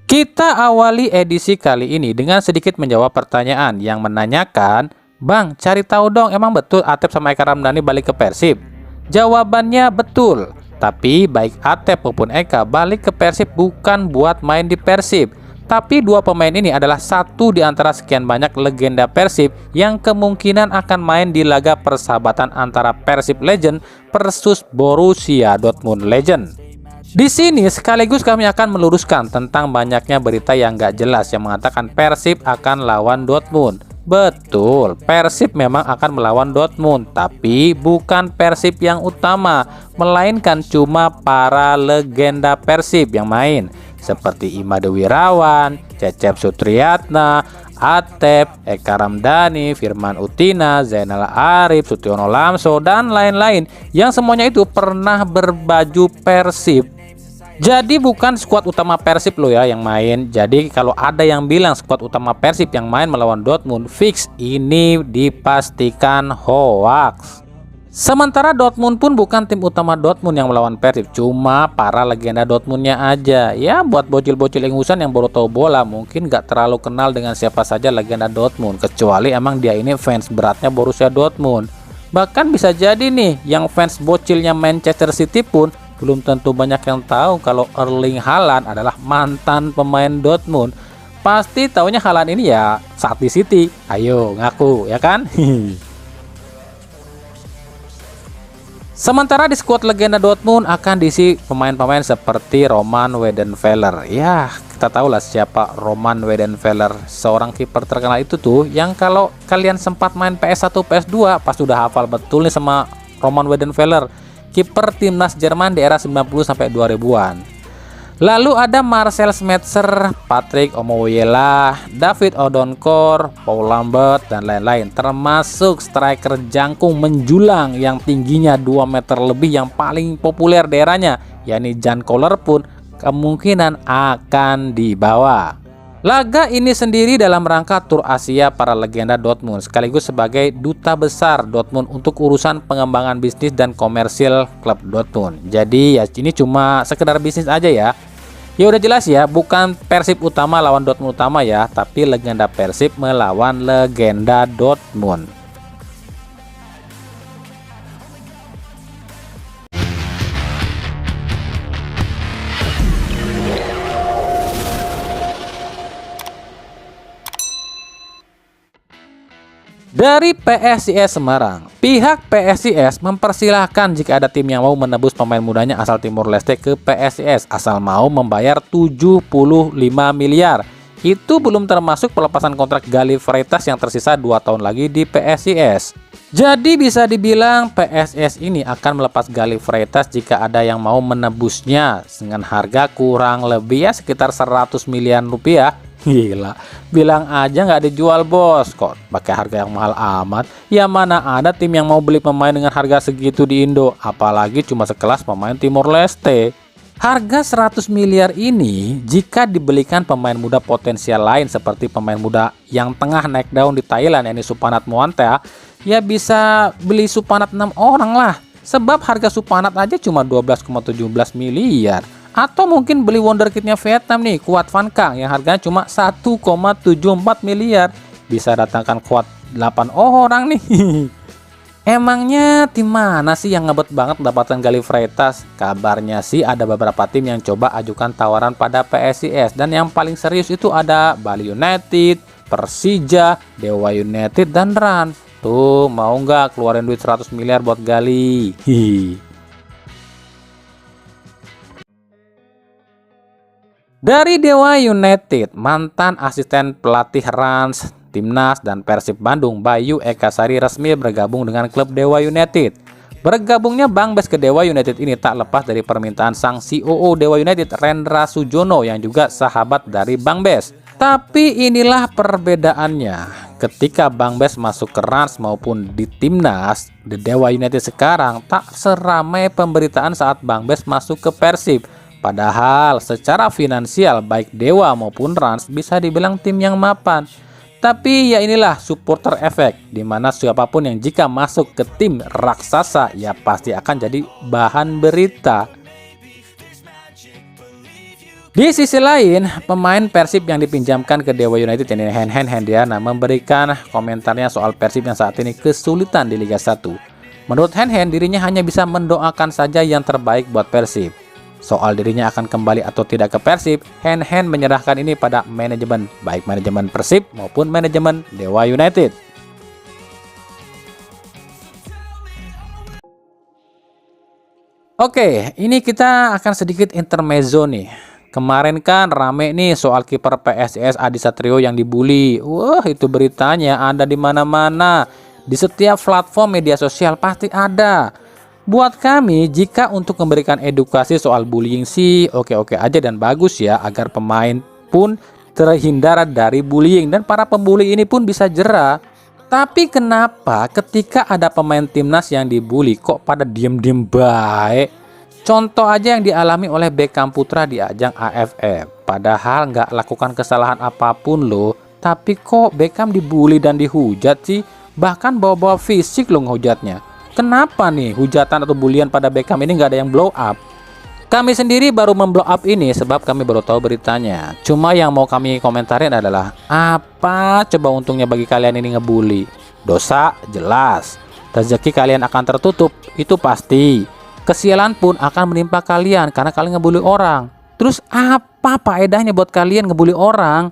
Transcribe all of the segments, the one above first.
Kita awali edisi kali ini dengan sedikit menjawab pertanyaan yang menanyakan, Bang, cari tahu dong, emang betul Atep sama Eka Ramdhani balik ke Persib? Jawabannya betul, tapi baik Atep maupun Eka balik ke Persib bukan buat main di Persib. Tapi dua pemain ini adalah satu di antara sekian banyak legenda Persib yang kemungkinan akan main di laga persahabatan antara Persib Legend versus Borussia Dortmund Legend. Di sini sekaligus kami akan meluruskan tentang banyaknya berita yang gak jelas yang mengatakan Persib akan lawan Dortmund. Betul, Persib memang akan melawan Dortmund, tapi bukan Persib yang utama, melainkan cuma para legenda Persib yang main, seperti Imade Wirawan, Cecep Sutriyatna, Atep, Eka Ramdhani, Firman Utina, Zainal Arif, Sutiono Lamso, dan lain-lain yang semuanya itu pernah berbaju Persib. Jadi bukan skuad utama Persib loh ya yang main. Jadi kalau ada yang bilang skuad utama Persib yang main melawan Dortmund, fix ini dipastikan hoax. Sementara Dortmund pun bukan tim utama Dortmund yang melawan Persib, cuma para legenda Dortmundnya aja. Ya buat bocil-bocil ingusan yang baru tahu bola mungkin gak terlalu kenal dengan siapa saja legenda Dortmund, kecuali emang dia ini fans beratnya Borussia Dortmund. Bahkan bisa jadi nih yang fans bocilnya Manchester City pun belum tentu banyak yang tahu kalau Erling Haaland adalah mantan pemain Dortmund. Pasti taunya Haaland ini ya saat di City. Ayo ngaku ya kan? Sementara di skuad legenda Dortmund akan diisi pemain-pemain seperti Roman Weidenfeller. Ya, kita tahu lah siapa Roman Weidenfeller, seorang kiper terkenal itu tuh yang kalau kalian sempat main PS1, PS2 pas sudah hafal betul nih sama Roman Weidenfeller, kiper timnas Jerman di era 90 sampai 2000-an. Lalu ada Marcel Schmetzer, Patrick Omoyela, David Odonkor, Paul Lambert, dan lain-lain, termasuk striker jangkung menjulang yang tingginya 2 meter lebih yang paling populer daerahnya, yakni Jan Koller pun kemungkinan akan dibawa. Laga ini sendiri dalam rangka tur Asia para legenda Dortmund, sekaligus sebagai duta besar Dortmund untuk urusan pengembangan bisnis dan komersil klub Dortmund. Jadi ya ini cuma sekedar bisnis aja ya. Ya udah jelas ya, bukan Persib utama lawan Dortmund utama ya, tapi legenda Persib melawan legenda Dortmund. Dari PSIS Semarang, pihak PSIS mempersilahkan jika ada tim yang mau menebus pemain mudanya asal Timor Leste ke PSIS asal mau membayar 75 miliar. Itu belum termasuk pelepasan kontrak Galih Freitas yang tersisa 2 tahun lagi di PSIS. Jadi bisa dibilang PSIS ini akan melepas Galih Freitas jika ada yang mau menebusnya dengan harga kurang lebih ya sekitar 100 miliar rupiah. Gila, bilang aja nggak dijual bos, kok pakai harga yang mahal amat. Ya mana ada tim yang mau beli pemain dengan harga segitu di Indo, apalagi cuma sekelas pemain Timor Leste. Harga 100 miliar ini jika dibelikan pemain muda potensial lain seperti pemain muda yang tengah naik daun di Thailand, yakni Supanat Muantea, ya bisa beli Supanat 6 orang lah. Sebab harga Supanat aja cuma 12,17 miliar. Atau mungkin beli wonderkidnya Vietnam nih, Kuat Van Kang yang harganya cuma 1,74 miliar. Bisa datangkan kuat 8 orang nih. Emangnya tim mana sih yang ngebet banget mendapatkan Galih Freitas? Kabarnya sih ada beberapa tim yang coba ajukan tawaran pada PSIS. Dan yang paling serius itu ada Bali United, Persija, Dewa United, dan Rans. Tuh mau nggak keluarin duit 100 miliar buat Galih? Dari Dewa United, mantan asisten pelatih Rans, Timnas, dan Persib Bandung, Bayu Eka Sari resmi bergabung dengan klub Dewa United. Bergabungnya Bang Bes ke Dewa United ini tak lepas dari permintaan sang COO Dewa United, Rendra Sujono, yang juga sahabat dari Bang Bes. Tapi inilah perbedaannya. Ketika Bang Bes masuk ke Rans maupun di Timnas, di Dewa United sekarang tak seramai pemberitaan saat Bang Bes masuk ke Persib. Padahal secara finansial baik Dewa maupun Rans bisa dibilang tim yang mapan. Tapi ya inilah supporter efek, dimana siapapun yang jika masuk ke tim raksasa ya pasti akan jadi bahan berita. Di sisi lain, pemain Persib yang dipinjamkan ke Dewa United ini Hen Hendiana memberikan komentarnya soal Persib yang saat ini kesulitan di Liga 1. Menurut Hen, dirinya hanya bisa mendoakan saja yang terbaik buat Persib. Soal dirinya akan kembali atau tidak ke Persib, Hen menyerahkan ini pada manajemen, baik manajemen Persib maupun manajemen Dewa United. Oke, ini kita akan sedikit intermezzo nih. Kemarin kan rame nih soal kiper PSIS Adi Satrio yang dibully. Wah, itu beritanya ada di mana-mana. Di setiap platform media sosial pasti ada. Buat kami, jika untuk memberikan edukasi soal bullying sih oke-oke aja dan bagus ya, agar pemain pun terhindar dari bullying dan para pembuli ini pun bisa jera. Tapi kenapa ketika ada pemain timnas yang dibully kok pada diem-diem baik? Contoh aja yang dialami oleh Beckham Putra di ajang AFF. Padahal nggak lakukan kesalahan apapun loh. Tapi kok Beckham dibully dan dihujat sih? Bahkan bawa-bawa fisik loh ngehujatnya. Kenapa nih hujatan atau bulian pada Beckham ini nggak ada yang blow up? Kami sendiri baru memblow up ini sebab kami baru tahu beritanya. Cuma yang mau kami komentarin adalah, apa coba untungnya bagi kalian ini ngebully? Dosa jelas. Rezeki kalian akan tertutup, itu pasti. Kesialan pun akan menimpa kalian karena kalian ngebully orang. Terus apa faedahnya buat kalian ngebully orang?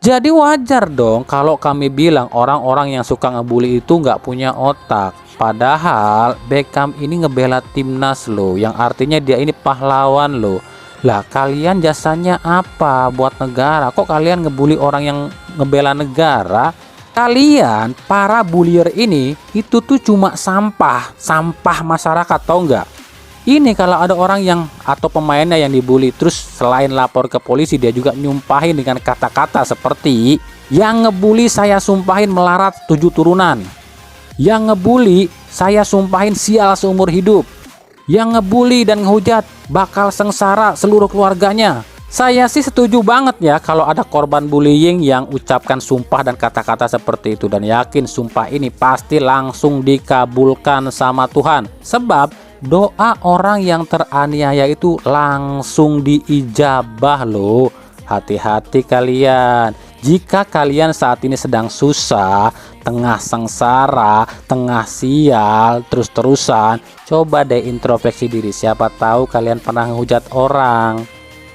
Jadi wajar dong kalau kami bilang orang-orang yang suka ngebully itu nggak punya otak. Padahal Beckham ini ngebela timnas loh, yang artinya dia ini pahlawan loh. Lah kalian jasanya apa buat negara? Kok kalian ngebully orang yang ngebela negara? Kalian para bullier ini itu tuh cuma sampah masyarakat, tau nggak? Ini kalau ada orang yang atau pemainnya yang dibully, terus selain lapor ke polisi dia juga nyumpahin dengan kata-kata seperti, yang ngebully saya sumpahin melarat 7 turunan, yang ngebully saya sumpahin sial seumur hidup, yang ngebully dan ngehujat bakal sengsara seluruh keluarganya. Saya sih setuju banget ya kalau ada korban bullying yang ucapkan sumpah dan kata-kata seperti itu, dan yakin sumpah ini pasti langsung dikabulkan sama Tuhan. Sebab doa orang yang teraniaya itu langsung diijabah loh. Hati-hati kalian. Jika kalian saat ini sedang susah, tengah sengsara, tengah sial, terus-terusan, coba deh introspeksi diri. Siapa tahu kalian pernah ngehujat orang.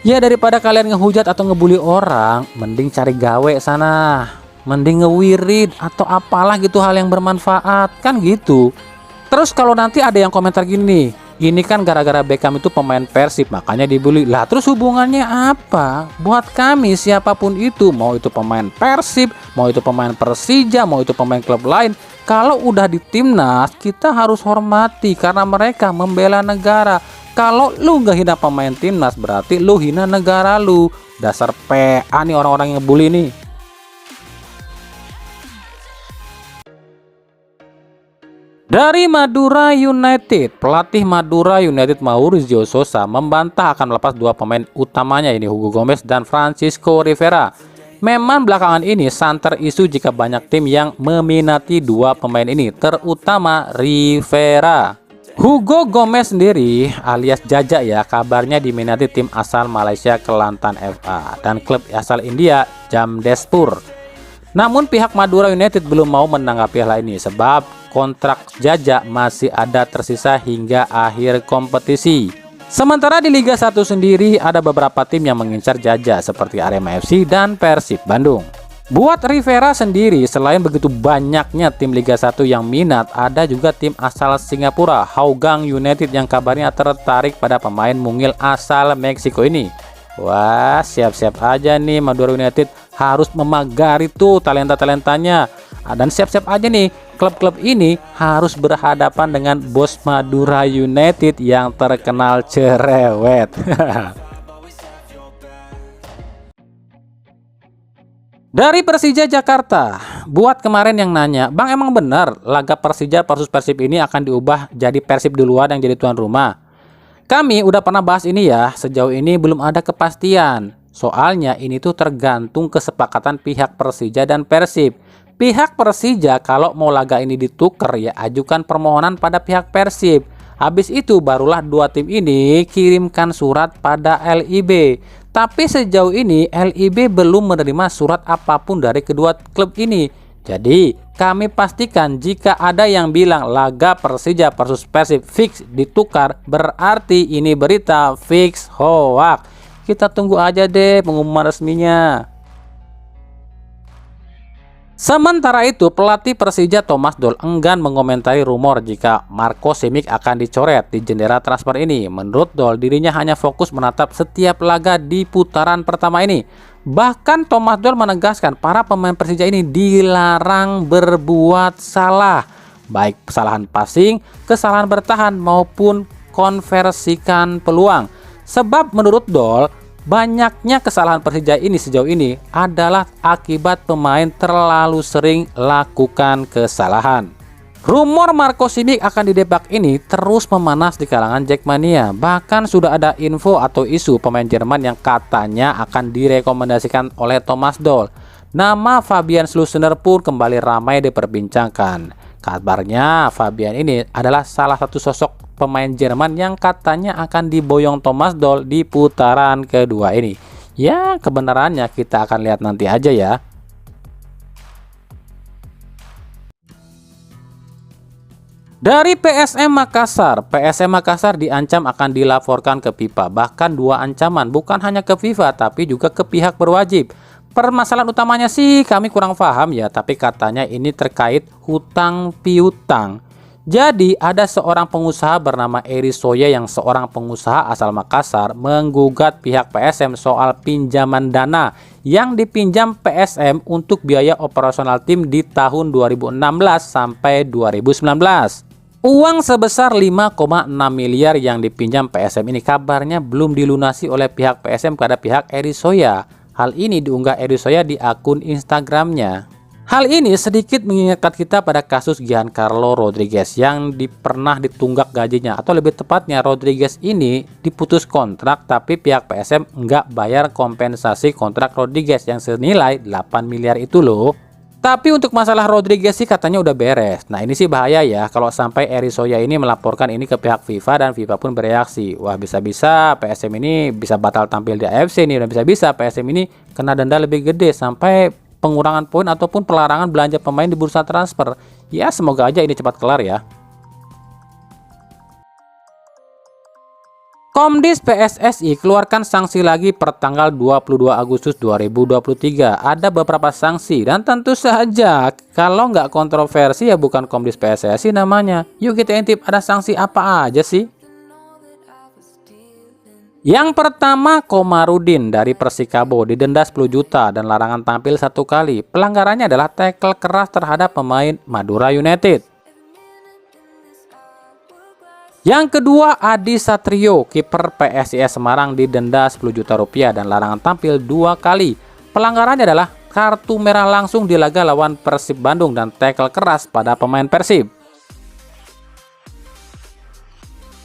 Ya daripada kalian ngehujat atau ngebully orang, mending cari gawe sana. Mending ngewirid atau apalah gitu hal yang bermanfaat, kan gitu. Terus kalau nanti ada yang komentar gini, ini kan gara-gara Beckham itu pemain Persib makanya dibully. Lah terus hubungannya apa? Buat kami siapapun itu, mau itu pemain Persib, mau itu pemain Persija, mau itu pemain klub lain, kalau udah di timnas kita harus hormati karena mereka membela negara. Kalau lu gak hina pemain timnas berarti lu hina negara lu. Dasar PA nih orang-orang yang ngebully nih. Dari Madura United, pelatih Madura United Maurizio Sousa membantah akan melepas 2 pemain utamanya ini, Hugo Gomez dan Francisco Rivera. Memang belakangan ini santer isu jika banyak tim yang meminati 2 pemain ini, terutama Rivera. Hugo Gomez sendiri alias Jaja ya, kabarnya diminati tim asal Malaysia Kelantan FA dan klub asal India Jamshedpur. Namun pihak Madura United belum mau menanggapi hal ini sebab kontrak Jaja masih ada tersisa hingga akhir kompetisi. Sementara di Liga 1 sendiri ada beberapa tim yang mengincar Jaja seperti Arema FC dan Persib Bandung. Buat Rivera sendiri, selain begitu banyaknya tim Liga 1 yang minat, ada juga tim asal Singapura, Hougang United, yang kabarnya tertarik pada pemain mungil asal Meksiko ini. Wah, siap-siap aja nih Madura United harus memagari tuh talenta-talentanya. Dan siap-siap aja nih klub-klub ini harus berhadapan dengan bos Madura United yang terkenal cerewet. Dari Persija Jakarta, buat kemarin yang nanya, Bang emang benar laga Persija versus Persib ini akan diubah jadi Persib duluan yang jadi tuan rumah? Kami udah pernah bahas ini ya, sejauh ini belum ada kepastian. Soalnya ini tuh tergantung kesepakatan pihak Persija dan Persib. Pihak Persija kalau mau laga ini ditukar ya ajukan permohonan pada pihak Persib. Habis itu barulah dua tim ini kirimkan surat pada LIB. Tapi sejauh ini LIB belum menerima surat apapun dari kedua klub ini. Jadi kami pastikan jika ada yang bilang laga Persija versus Persib fix ditukar, berarti ini berita fix hoax. Kita tunggu aja deh pengumuman resminya. Sementara itu, pelatih Persija Thomas Doll enggan mengomentari rumor jika Marco Simic akan dicoret di jendela transfer ini. Menurut Doll, dirinya hanya fokus menatap setiap laga di putaran pertama ini. Bahkan Thomas Doll menegaskan para pemain Persija ini dilarang berbuat salah, baik kesalahan passing, kesalahan bertahan maupun konversikan peluang. Sebab menurut Doll, banyaknya kesalahan Persija ini sejauh ini adalah akibat pemain terlalu sering lakukan kesalahan. Rumor Marco Simic akan didebak ini terus memanas di kalangan Jackmania. Bahkan sudah ada info atau isu pemain Jerman yang katanya akan direkomendasikan oleh Thomas Doll. Nama Fabian Schlusener pun kembali ramai diperbincangkan. Kabarnya Fabian ini adalah salah satu sosok pemain Jerman yang katanya akan diboyong Thomas Doll di putaran kedua ini. Ya, kebenarannya kita akan lihat nanti aja ya. Dari PSM Makassar diancam akan dilaporkan ke FIFA. Bahkan dua ancaman, bukan hanya ke FIFA tapi juga ke pihak berwajib. Permasalahan utamanya sih kami kurang paham ya, tapi katanya ini terkait hutang piutang. Jadi ada seorang pengusaha bernama Eri Soya yang seorang pengusaha asal Makassar menggugat pihak PSM soal pinjaman dana yang dipinjam PSM untuk biaya operasional tim di tahun 2016 sampai 2019. Uang sebesar 5,6 miliar yang dipinjam PSM ini kabarnya belum dilunasi oleh pihak PSM kepada pihak Eri Soya. Hal ini diunggah Eri Soya di akun Instagramnya. Hal ini sedikit mengingatkan kita pada kasus Giancarlo Rodriguez yang pernah ditunggak gajinya, atau lebih tepatnya Rodriguez ini diputus kontrak tapi pihak PSM nggak bayar kompensasi kontrak Rodriguez yang senilai 8 miliar itu loh. Tapi untuk masalah Rodriguez sih katanya udah beres. Nah ini sih bahaya ya kalau sampai Eri Soya ini melaporkan ini ke pihak FIFA dan FIFA pun bereaksi. Wah, bisa-bisa PSM ini bisa batal tampil di AFC nih, dan bisa-bisa PSM ini kena denda lebih gede sampai pengurangan poin ataupun pelarangan belanja pemain di bursa transfer. Ya semoga aja ini cepat kelar ya. Komdis PSSI keluarkan sanksi lagi per tanggal 22 Agustus 2023. Ada beberapa sanksi dan tentu saja kalau nggak kontroversi ya bukan Komdis PSSI namanya. Yuk kita intip ada sanksi apa aja sih. Yang pertama, Komarudin dari Persikabo didenda 10 juta dan larangan tampil 1 kali. Pelanggarannya adalah tackle keras terhadap pemain Madura United. Yang kedua, Adi Satrio, kiper PSIS Semarang didenda 10 juta rupiah dan larangan tampil 2 kali. Pelanggarannya adalah kartu merah langsung di laga lawan Persib Bandung dan tackle keras pada pemain Persib.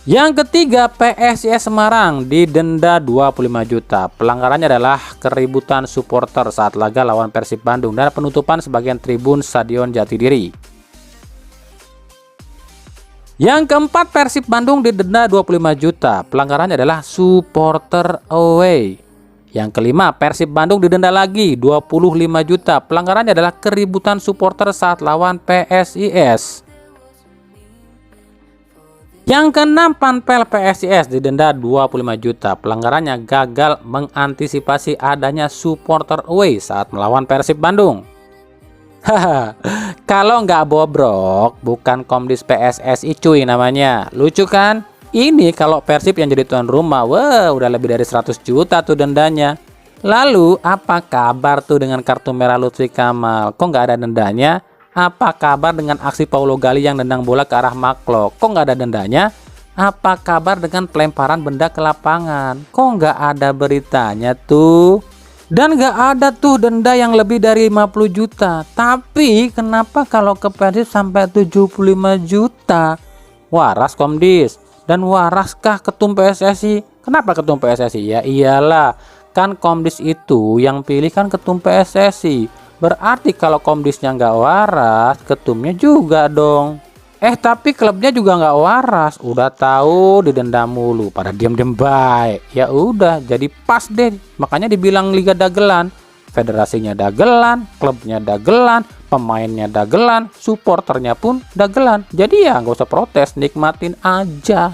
Yang ketiga, PSIS Semarang didenda 25 juta. Pelanggarannya adalah keributan supporter saat laga lawan Persib Bandung dan penutupan sebagian tribun Stadion Jatidiri. Yang keempat, Persib Bandung didenda 25 juta. Pelanggarannya adalah supporter away. Yang kelima, Persib Bandung didenda lagi 25 juta. Pelanggarannya adalah keributan supporter saat lawan PSIS. Yang keenam, Panpel PSIS didenda 25 juta. Pelanggarannya gagal mengantisipasi adanya supporter away saat melawan Persib Bandung. Haha, kalau nggak bobrok bukan Komdis PSSI cuy namanya. Lucu kan? Ini kalau Persib yang jadi tuan rumah, wah udah lebih dari 100 juta tuh dendanya. Lalu apa kabar tuh dengan kartu merah Lutfi Kamal? Kok nggak ada dendanya? Apa kabar dengan aksi Paulo Gali yang nendang bola ke arah Maklok? Kok nggak ada dendanya? Apa kabar dengan pelemparan benda ke lapangan? Kok nggak ada beritanya tuh? Dan gak ada tuh denda yang lebih dari 50 juta. Tapi kenapa kalau ke Persib sampai 75 juta? Waras Komdis. Dan waraskah ketum PSSI? Kenapa ketum PSSI? Ya iyalah, kan Komdis itu yang pilih kan ketum PSSI. Berarti kalau Komdisnya nggak waras, ketumnya juga dong. Tapi klubnya juga nggak waras. Udah tahu didenda mulu, pada diem-diem baik. Ya udah, jadi pas deh. Makanya dibilang liga dagelan. Federasinya dagelan, klubnya dagelan, pemainnya dagelan, supporternya pun dagelan. Jadi ya nggak usah protes, nikmatin aja.